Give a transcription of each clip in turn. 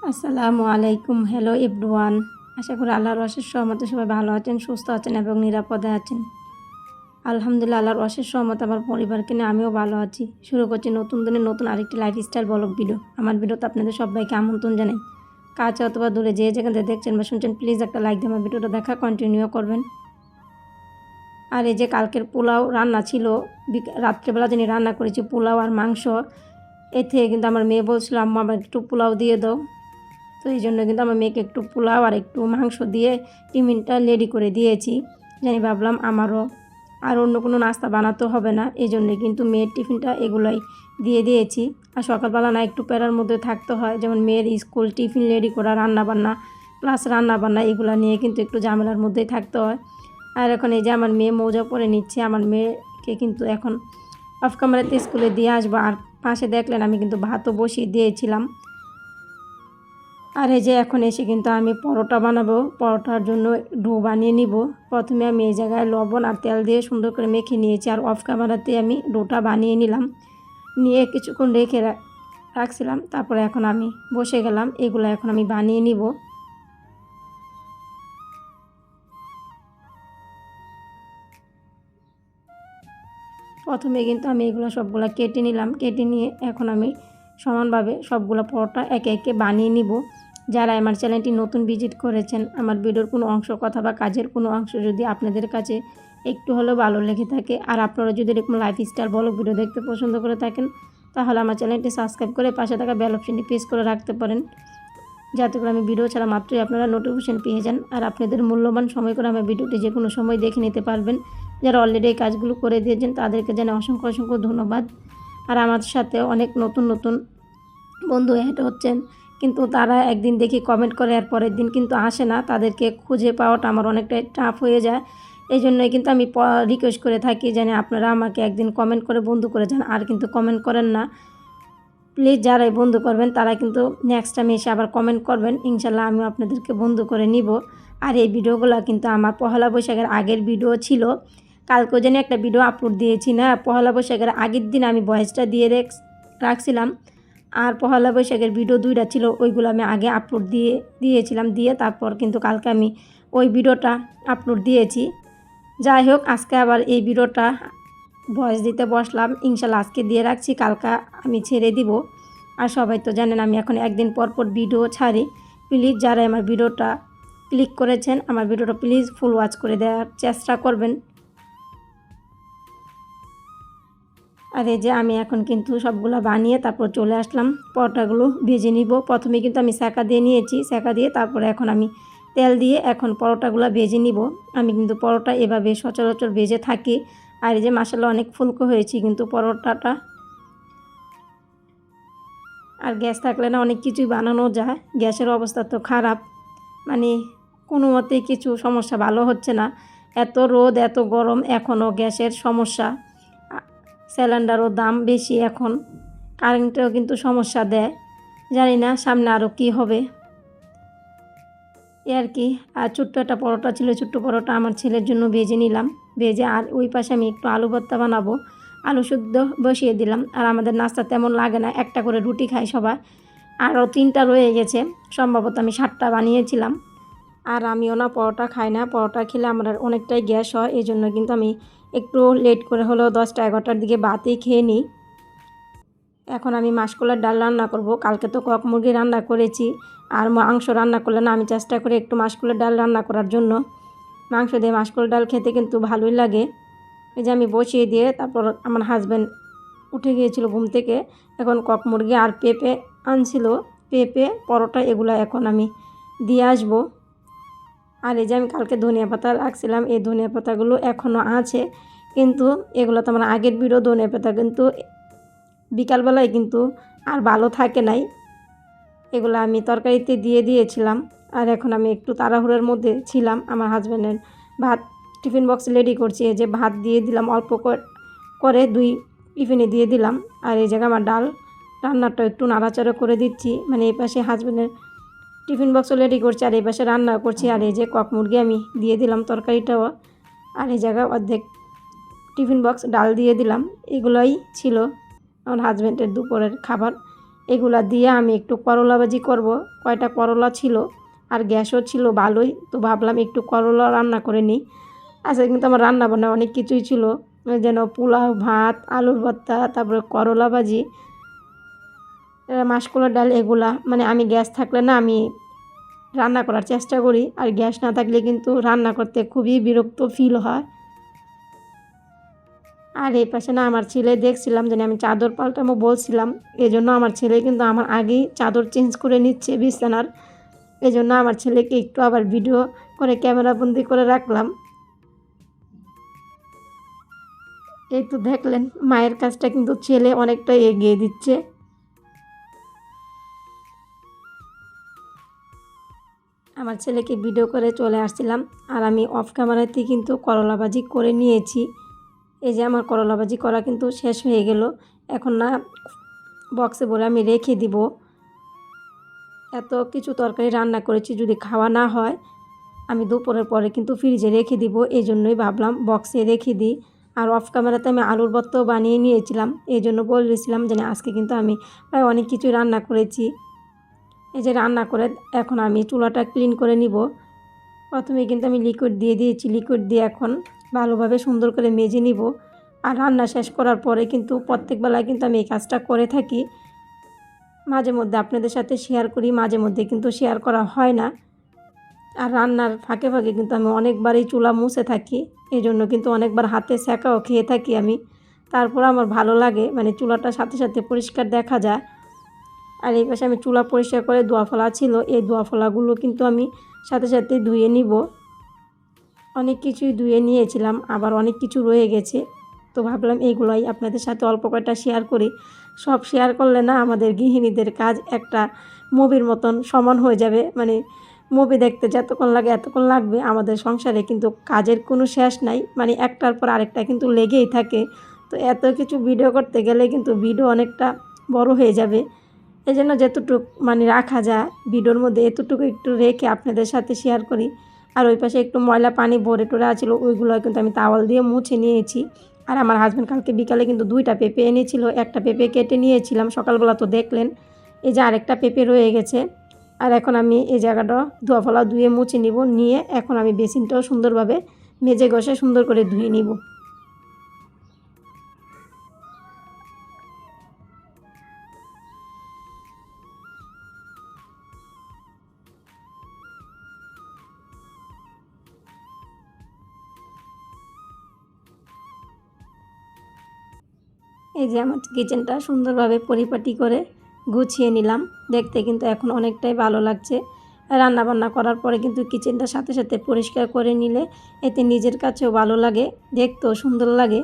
আসসালামু আলাইকুম। Hello everyone. আশা করি আল্লাহর অশেষ রহমতে সবাই ভালো আছেন, সুস্থ আছেন এবং নিরাপদে আছেন। আলহামদুলিল্লাহ, আল্লাহর অশেষ রহমতে আমার পরিবারকে নিয়ে আমিও ভালো আছি। শুরু করছি নতুন দিনের নতুন আরেকটি লাইফস্টাইল ব্লগ ভিডিও। আমার ভিডিওতে আপনাদের সবাইকে আমন্ত্রণ জানাই। কাছে অথবা দূরে যে যেখান থেকে দেখছেন বা শুনছেন, প্লিজ একটা লাইক দিয়ে আমার ভিডিওটা দেখা কন্টিনিউ করবেন। আর এই যে কালকের পোলাও রান্না ছিল, রাত্রেবেলা যিনি রান্না করেছি পোলাও আর মাংস, এর থেকে কিন্তু আমার মেয়ে বলছিল আম্মা আমার একটু পোলাও দিয়ে দাও। তো এই জন্য কিন্তু আমার মেয়েকে একটু পোলাও আর একটু মাংস দিয়ে টিফিনটা রেডি করে দিয়েছি। জানি ভাবলাম আমারও আর অন্য কোনো নাস্তা বানাতে হবে না, এই জন্যে কিন্তু মেয়ের টিফিনটা এগুলোই দিয়ে দিয়েছি। আর সকালবেলা না একটু প্যারার মধ্যে থাকতে হয়, যেমন মেয়ের স্কুল টিফিন রেডি করা, রান্নাবান্না প্লাস রান্নাবান্না এগুলো নিয়ে কিন্তু একটু ঝামেলার মধ্যেই থাকতে হয়। আর এখন এই যে আমার মেয়ে মৌজা পরে নিচ্ছে, আমার মেয়েকে কিন্তু এখন অফ ক্যামেরাতে স্কুলে দিয়ে আসবো। আর পাশে দেখলেন আমি কিন্তু ভাতও বসিয়ে দিয়েছিলাম। আর এই যে এখন এসে কিন্তু আমি পরোটা বানাবো। পরোটার জন্য ডো বানিয়ে নিব। প্রথমে আমি এই জায়গায় লবণ আর তেল দিয়ে সুন্দর করে মেখে নিয়েছি, আর অফ ক্যামেরাতে আমি ডোটা বানিয়ে নিলাম, নিয়ে কিছুক্ষণ রেখে রাখছিলাম। তারপরে এখন আমি বসে গেলাম, এগুলো এখন আমি বানিয়ে নিব। প্রথমে কিন্তু আমি এগুলো সবগুলো কেটে নিলাম, কেটে নিয়ে এখন আমি সমানভাবে সবগুলো পরোটা একে একে বানিয়ে নিব। যারা আমার চ্যানেলটি নতুন ভিজিট করেছেন, আমার ভিডিওর কোনো অংশ কথা বা কাজের কোনো অংশ যদি আপনাদের কাছে একটু হলেও ভালো লেগে থাকে, আর আপনারা যদি এরকম লাইফস্টাইল ব্লগ ভিডিও দেখতে পছন্দ করে থাকেন, তাহলে আমার চ্যানেলটি সাবস্ক্রাইব করে পাশে থাকা বেল অপশনটি প্রেস করে রাখতে পারেন, যাতে করে আমি ভিডিও ছাড়া মাত্রই আপনারা নোটিফিকেশন পেয়ে যান। আর আপনাদের মূল্যবান সময় করে আমার ভিডিওটি যে কোনো সময় দেখে নিতে পারবেন। যারা অলরেডি এই কাজগুলো করে দিয়েছেন তাদেরকে জানাই অসংখ্য অসংখ্য ধন্যবাদ। আর আমার সাথে অনেক নতুন নতুন বন্ধু অ্যাড হচ্ছেন, কিন্তু তারা একদিন দেখি কমেন্ট করে আর পরের দিন কিন্তু আসে না। তাদেরকে খুঁজে পাওয়াটা আমার অনেকটাই টাফ হয়ে যায়। এই জন্যই কিন্তু আমি রিকোয়েস্ট করে থাকি যেন আপনারা আমাকে একদিন কমেন্ট করে বন্ধু করে যান, আর কিন্তু কমেন্ট করেন না। প্লিজ যারাই বন্ধু করবেন তারা কিন্তু নেক্সট টাইম এসে আবার কমেন্ট করবেন, ইনশাল্লাহ আমি আপনাদেরকে বন্ধু করে নিব। আর এই ভিডিওগুলো কিন্তু আমার পহেলা বৈশাখের আগের ভিডিও ছিল। কালকেও যেন একটা ভিডিও আপলোড দিয়েছি না, পহেলা বৈশাখের আগের দিন আমি ভয়েসটা দিয়ে রাখছিলাম। আর পহেলা বৈশাখের ভিডিও দুইটা ছিল, ওইগুলো আমি আগে আপলোড দিয়েছিলাম, দিয়ে তারপর কিন্তু কালকে আমি ওই ভিডিওটা আপলোড দিয়েছি। যাই হোক, আজকে আবার এই ভিডিওটা ভয়েস দিতে বসলাম, ইনশাল্লাহ আজকে দিয়ে রাখছি, কালকা আমি ছেড়ে দিব। আর সবাই তো জানেন আমি এখন একদিন পর পর ভিডিও ছাড়ি। প্লিজ যারা আমার ভিডিওটা ক্লিক করেছেন, আমার ভিডিওটা প্লিজ ফুল ওয়াচ করে দেওয়ার চেষ্টা করবেন। আর এই যে আমি এখন কিন্তু সবগুলো বানিয়ে তারপর চলে আসলাম পরোটাগুলো ভেজে নিব। প্রথমে কিন্তু আমি সেঁকা দিয়ে নিয়েছি, সেঁকা দিয়ে তারপরে এখন আমি তেল দিয়ে এখন পরোটাগুলো ভেজে নিব। আমি কিন্তু পরোটা এভাবে সচরাচর ভেজে থাকি। আর এই যে মাশাআল্লাহ অনেক ফুলকো হয়েছে কিন্তু পরোটাটা। আর গ্যাস থাকলে না অনেক কিছুই বানানো যায়, গ্যাসের অবস্থা তো খারাপ, মানে কোনো মতেই কিছু সমস্যা ভালো হচ্ছে না। এত রোদ এত গরম, এখনও গ্যাসের সমস্যা, সিলিন্ডারও দাম বেশি এখন, কারেন্টেও কিন্তু সমস্যা দেয়। জানি না সামনে আরও কী হবে এ আর কি। আর ছোট্ট একটা পরোটা ছিল, ছোট্ট পরোটা আমার ছেলের জন্য ভেজে নিলাম, ভেজে আর ওই পাশে আমি একটু আলু ভর্তা বানাবো, আলু শুদ্ধ বসিয়ে দিলাম। আর আমাদের নাস্তা তেমন লাগে না, একটা করে রুটি খাই সবাই, আরও 3টা রয়ে গেছে, সম্ভবত আমি 7টা বানিয়েছিলাম। আর আমিও না পরোটা খাই না, পরোটা খেলে আমার অনেকটাই গ্যাস হয়, এই জন্য কিন্তু আমি একটু লেট করে হলেও 10টা 11টার দিকে ভাতই খেয়ে নিই। এখন আমি মাসকলাইয়ের ডাল রান্না করব। কালকে তো কক মুরগি রান্না করেছি, আর মাংস রান্না করলে না আমি চেষ্টা করি একটু মাসকলাইয়ের ডাল রান্না করার জন্য। মাংস দিয়ে মাসকলাইয়ের ডাল খেতে কিন্তু ভালোই লাগে। এই যে আমি বসিয়ে দিয়ে তারপর আমার হাজব্যান্ড উঠে গিয়েছিল ঘুম থেকে, এখন কক মুরগি আর পেঁপে আনছিল, পেঁপে পরোটা এগুলো এখন আমি দিয়ে আসবো। আর এই যে আমি কালকে ধনিয়া পাতা রাখছিলাম, এই ধনিয়া পাতাগুলো এখনও আছে, কিন্তু এগুলো তো আমার আগের ভিডিও ধনিয়া পাতা, কিন্তু বিকালবেলায় কিন্তু আর ভালো থাকে নাই, এগুলো আমি তরকারিতে দিয়ে দিয়েছিলাম। আর এখন আমি একটু তাড়াহুড়োর মধ্যে ছিলাম, আমার হাজব্যান্ডের ভাত টিফিন বক্স রেডি করছি। এই যে ভাত দিয়ে দিলাম অল্প করে 2 টিফিনে দিয়ে দিলাম। আর এই জায়গায় আমার ডাল রান্নাটা একটু নাড়াচাড়া করে দিচ্ছি, মানে এই পাশে হাজব্যান্ডের টিফিন বক্সও রেডি করছি আর এই পাশে রান্না করছি। আর এই যে কক মুরগি আমি দিয়ে দিলাম তরকারিটাও, আর এই জায়গায় অর্ধেক টিফিন বক্স ডাল দিয়ে দিলাম। এগুলোই ছিল আমার হাজব্যান্ডের দুপুরের খাবার। এগুলা দিয়ে আমি একটু করলা ভাজি করব। কয়টা করলা ছিল আর গ্যাসও ছিল ভালোই, তো ভাবলাম একটু করলা রান্না করে নিই। আজকে কিন্তু আমার রান্না বান্না অনেক কিছুই ছিল, যেন পোলাও, ভাত, আলুর ভর্তা, তারপরে করলা ভাজি, মাসকলাইর ডাল, এগুলা। মানে আমি গ্যাস থাকলে না আমি রান্না করার চেষ্টা করি, আর গ্যাস না থাকলে কিন্তু রান্না করতে খুবই বিরক্ত ফিল হয়। আর এই পাশে না আমার ছেলে দেখছিলাম যে আমি চাদর পাল্টাবো বলছিলাম, এজন্য আমার ছেলে কিন্তু আমার আগেই চাদর চেঞ্জ করে নিচ্ছে বিছানার। এজন্য আমার ছেলেকে একটু আবার ভিডিও করে ক্যামেরাবন্দি করে রাখলাম। এই তো দেখলেন মায়ের কাজটা কিন্তু ছেলে অনেকটা এগিয়ে দিচ্ছে। আমার ছেলেকে ভিডিও করে চলে আসছিলাম, আর আমি অফ ক্যামেরাতে কিন্তু করলা ভাজি করে নিয়েছি। এই যে আমার করলা ভাজি করা কিন্তু শেষ হয়ে গেল। এখন না বক্সে ভরে আমি রেখে দিব। এত কিছু তরকারি রান্না করেছি, যদি খাওয়া না হয় আমি দুপুরের পরে কিন্তু ফ্রিজে রেখে দিব। এই জন্যই ভাবলাম বক্সে রেখে দিই। আর অফ ক্যামেরাতে আমি আলুর ভর্তাও বানিয়ে নিয়েছিলাম, এই জন্য বলেছিলাম যে আজকে কিন্তু আমি প্রায় অনেক কিছুই রান্না করেছি। এই যে রান্না করে এখন আমি চুলাটা ক্লিন করে নিব। প্রথমে কিন্তু আমি লিকুইড দিয়ে দিয়েছি, লিকুইড দিয়ে এখন ভালোভাবে সুন্দর করে মেজে নিব। আর রান্না শেষ করার পরে কিন্তু প্রত্যেক বেলায় কিন্তু আমি এই কাজটা করে থাকি। মাঝে মধ্যে আপনাদের সাথে শেয়ার করি, মাঝে মধ্যে কিন্তু শেয়ার করা হয় না। আর রান্নার ফাঁকে ফাঁকে কিন্তু আমি অনেকবারই চুলা মুছে থাকি, এই জন্য কিন্তু অনেকবার হাতে সেঁকাও খেয়ে থাকি আমি। তারপর আমার ভালো লাগে, মানে চুলাটার সাথে সাথে পরিষ্কার দেখা যায়। আর এই পাশে আমি চুলা পরিষ্কার করে ধোয়া ফেলা ছিল, এই ধোয়া ফেলাগুলো কিন্তু আমি সাথে সাথে ধুয়ে নিব। অনেক কিছুই ধুয়ে নিয়েছিলাম, আবার অনেক কিছু রয়ে গেছে, তো ভাবলাম এইগুলোই আপনাদের সাথে অল্প কয়টা শেয়ার করি। সব শেয়ার করলে না আমাদের গৃহিণীদের কাজ একটা মুভির মতন সমান হয়ে যাবে, মানে মুভি দেখতে যতক্ষণ লাগে এতক্ষণ লাগবে। আমাদের সংসারে কিন্তু কাজের কোনো শেষ নাই, মানে একটার পর আরেকটা কিন্তু লেগেই থাকে। তো এত কিছু ভিডিও করতে গেলে কিন্তু ভিডিও অনেকটা বড় হয়ে যাবে। এই জন্য যতটুক মানে রাখা যায় ভিডিওর মধ্যে, এতটুকু একটু রেখে আপনাদের সাথে শেয়ার করি। আর ওই পাশে একটু ময়লা পানি ভরে টোরে আছিল, ওইগুলো কিন্তু আমি তাওয়াল দিয়ে মুছে নিয়েছি। আর আমার হাজব্যান্ড কালকে বিকালে কিন্তু 2টা পেঁপে এনেছিল, একটা পেঁপে কেটে নিয়েছিলাম সকালবেলা, তো দেখলেন এই যে আরেকটা পেঁপে রয়ে গেছে। আর এখন আমি এই জায়গাটা ধোয়া ফলা ধুয়ে মুছে নিব, নিয়ে এখন আমি বেসিনটাও সুন্দরভাবে মেজে ঘষে সুন্দর করে ধুয়ে নিব। এই যে আমার কিচেনটা সুন্দরভাবে পরিপাটি করে গুছিয়ে নিলাম, দেখতে কিন্তু এখন অনেকটাই ভালো লাগছে। রান্নাবান্না করার পরে কিন্তু কিচেনটা সাথে সাথে পরিষ্কার করে নিলে এতে নিজের কাছেও ভালো লাগে, দেখতেও সুন্দর লাগে।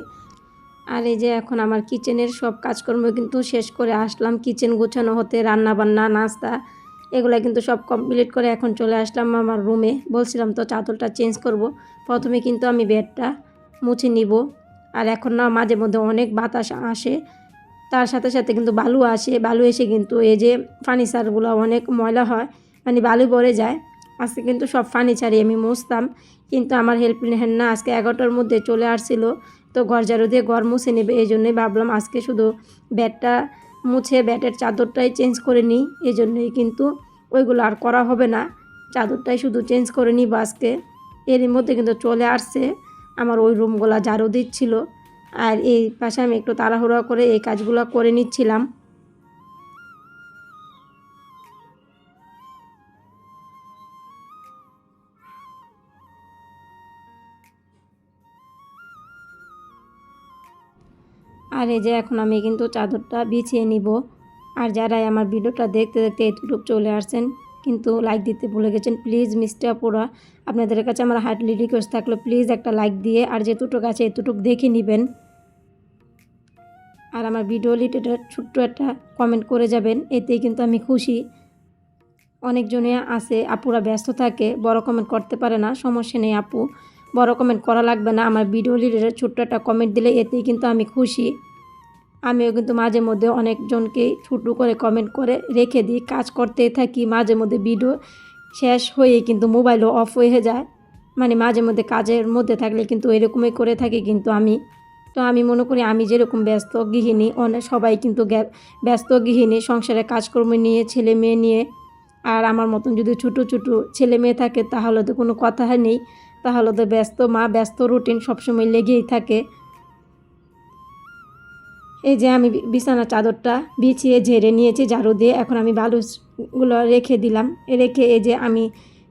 আর এই যে এখন আমার কিচেনের সব কাজকর্ম কিন্তু শেষ করে আসলাম, কিচেন গোছানো হতে রান্নাবান্না নাস্তা এগুলো কিন্তু সব কমপ্লিট করে এখন চলে আসলাম আমার রুমে। বলছিলাম তো চাদরটা চেঞ্জ করব, প্রথমে কিন্তু আমি বেডটা মুছে নিব। আর এখন না মাঝে মধ্যে অনেক বাতাস আসে, তার সাথে সাথে কিন্তু বালু আসে, বালু এসে কিন্তু এই যে ফার্নিচারগুলো অনেক ময়লা হয়, মানে বালু ভরে যায়। আজকে কিন্তু সব ফার্নিচারই আমি মুছতাম, কিন্তু আমার হেল্পিং হ্যান্ড না আজকে 11টার মধ্যে চলে আসছিল, তো ঘর ঝাড়ু দিয়ে ঘর মুছে নেবে, এই জন্যই ভাবলাম আজকে শুধু বেডটা মুছে বেডের চাদরটাই চেঞ্জ করে নিই। এই জন্যই কিন্তু ওইগুলো আর করা হবে না, চাদরটাই শুধু চেঞ্জ করে নিব আজকে। এরই মধ্যে কিন্তু চলে আসছে আমার ওই রুমগুলো ঝাড়ু দিচ্ছিল, আর এই পাশে আমি একটু তাড়াহুড়া করে এই কাজগুলো করে নিচ্ছিলাম। আর এই যে এখন আমি কিন্তু চাদরটা বিছিয়ে নিব। আর যারাই আমার ভিডিওটা দেখতে দেখতে এতটুকু চলে আসছেন কিন্তু লাইক দিতে ভুলে গেছেন, প্লিজ মিস্টার আপুরা আপনাদের কাছে আমার হার্টলি রিকোয়েস্ট থাকলো, প্লিজ একটা লাইক দিয়ে আর যেটুকু আছে এতটুকু দেখে নেবেন। আর আমার ভিডিও রিলেটেড ছোট্ট একটা কমেন্ট করে যাবেন, এতেই কিন্তু আমি খুশি। অনেকজনে আছে আপুরা ব্যস্ত থাকে, বড় কমেন্ট করতে পারে না, সমস্যা নেই আপু, বড় কমেন্ট করা লাগবে না, আমার ভিডিও রিলেটেড ছোট্ট একটা কমেন্ট দিলে এতেই কিন্তু আমি খুশি। আমিও কিন্তু মাঝে মধ্যে অনেকজনকেই ছোটো করে কমেন্ট করে রেখে দিই, কাজ করতে থাকি, মাঝে মধ্যে ভিডিও শেষ হয়ে কিন্তু মোবাইলও অফ হয়ে যায়, মানে মাঝে মধ্যে কাজের মধ্যে থাকলে কিন্তু এরকমই করে থাকি কিন্তু আমি। তো আমি মনে করি আমি যেরকম ব্যস্ত গৃহিণী, অনেক সবাই কিন্তু ব্যস্ত গৃহিণী, সংসারে কাজকর্ম নিয়ে, ছেলে মেয়ে নিয়ে। আর আমার মতন যদি ছোটো ছোটো ছেলে মেয়ে থাকে তাহলে তো কোনো কথা নেই, তাহলে তো ব্যস্ত মা, ব্যস্ত রুটিন সবসময় লেগেই থাকে। এই যে আমি বিছানার চাদরটা বিছিয়ে ঝেড়ে নিয়েছি ঝাড়ু দিয়ে, এখন আমি বালিশগুলো রেখে দিলাম। রেখে এই যে আমি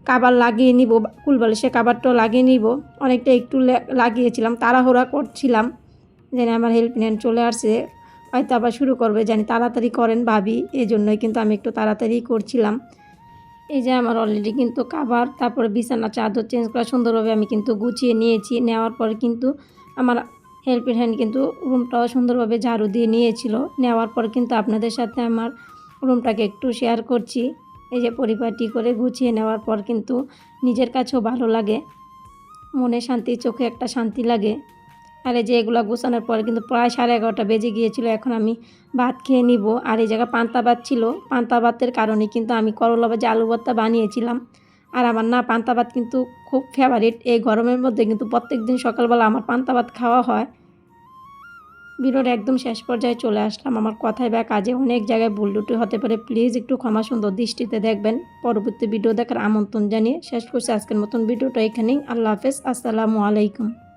কভার লাগিয়ে নিব, কুলবালিশে কভারটাও লাগিয়ে নিব। অনেকটা একটু লাগিয়েছিলাম, তাড়াহুড়া করছিলাম, জানি আমার হেল্পিং হ্যান্ড চলে আসছে, হয়তো আবার শুরু করবে, জানি তাড়াতাড়ি করেন ভাবি, এই জন্যই কিন্তু আমি একটু তাড়াতাড়ি করছিলাম। এই যে আমার অলরেডি কিন্তু কভার, তারপরে বিছানা চাদর চেঞ্জ করা সুন্দরভাবে আমি কিন্তু গুছিয়ে নিয়েছি। নেওয়ার পরে কিন্তু আমার হেল্পিং হ্যান্ড কিন্তু রুমটাও সুন্দরভাবে ঝাড়ু দিয়ে নিয়েছিল। নেওয়ার পর কিন্তু আপনাদের সাথে আমার রুমটাকে একটু শেয়ার করছি। এই যে পরিপাটি করে গুছিয়ে নেওয়ার পর কিন্তু নিজের কাছেও ভালো লাগে, মনে শান্তি, চোখে একটা শান্তি লাগে। আর এই যে এগুলো গোছানোর পরে কিন্তু প্রায় 11:30 বেজে গিয়েছিল। এখন আমি ভাত খেয়ে নিব। আর এই জায়গায় পান্তা ভাত ছিল, পান্তা ভাতের কারণে কিন্তু আমি করলা ভাজি, আলু ভর্তা বানিয়েছিলাম। আর আমার না পান্তা ভাত কিন্তু খুব ফেভারিট। এই গরমের মধ্যে কিন্তু প্রত্যেকদিন সকালবেলা আমার পান্তা ভাত খাওয়া হয়। ভিডিওর একদম শেষ পর্যায়ে চলে আসলাম। আমার কথায় বা কাজে অনেক জায়গায় ভুল ত্রুটি হতে পারে, প্লিজ একটু ক্ষমা সুন্দর দৃষ্টিতে দেখবেন। পরবর্তী ভিডিও দেখার আমন্ত্রণ জানিয়ে শেষ করছি আজকের মতন ভিডিওটা এখানেই। আল্লাহ হাফেজ, আসসালামু আলাইকুম।